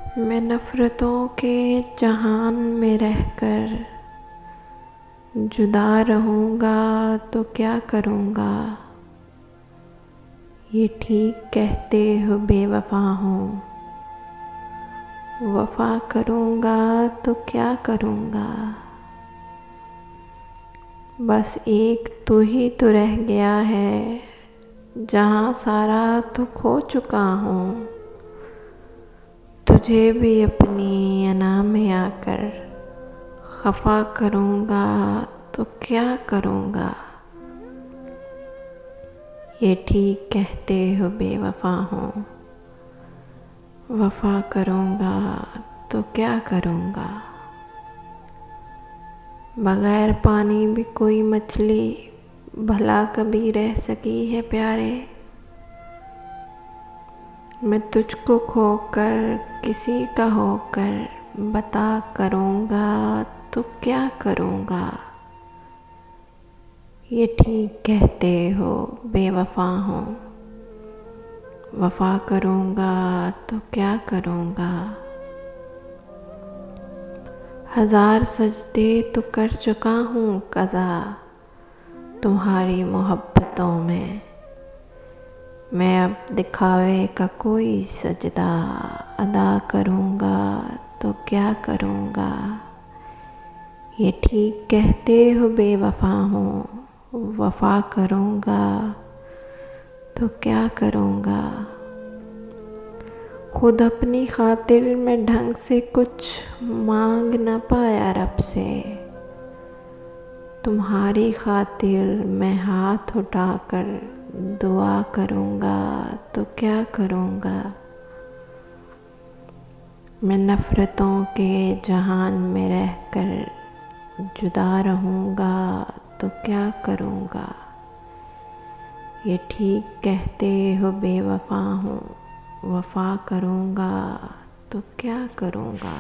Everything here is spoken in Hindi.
मैं नफ़रतों के जहान में रहकर जुदा रहूँगा तो क्या करूँगा। ये ठीक कहते हो बेवफ़ा हूँ, वफ़ा करूँगा तो क्या करूँगा। बस एक तू ही तो रह गया है, जहाँ सारा तो खो चुका हूँ। तुझे भी अपनी अना में आकर खफा करूँगा तो क्या करूँगा। ये ठीक कहते हो बेवफ़ा हूँ, वफ़ा करूँगा तो क्या करूँगा। बगैर पानी भी कोई मछली भला कभी रह सकी है प्यारे। मैं तुझको खोकर किसी का होकर बता करूँगा तो क्या करूँगा। ये ठीक कहते हो बेवफ़ा हूँ, वफ़ा करूँगा तो क्या करूँगा। हज़ार सजदे तो कर चुका हूँ क़ज़ा तुम्हारी मोहब्बतों में। मैं अब दिखावे का कोई सजदा अदा करूँगा तो क्या करूँगा। ये ठीक कहते हो बेवफ़ा हूँ, वफ़ा करूँगा तो क्या करूँगा। खुद अपनी खातिर मैं ढंग से कुछ मांग न पाया रब से। तुम्हारी खातिर मैं हाथ उठाकर दुआ करूँगा तो क्या करूँगा। मैं नफ़रतों के जहान में रहकर जुदा रहूँगा तो क्या करूँगा। ये ठीक कहते हो बेवफ़ा हूँ, वफ़ा करूँगा तो क्या करूँगा।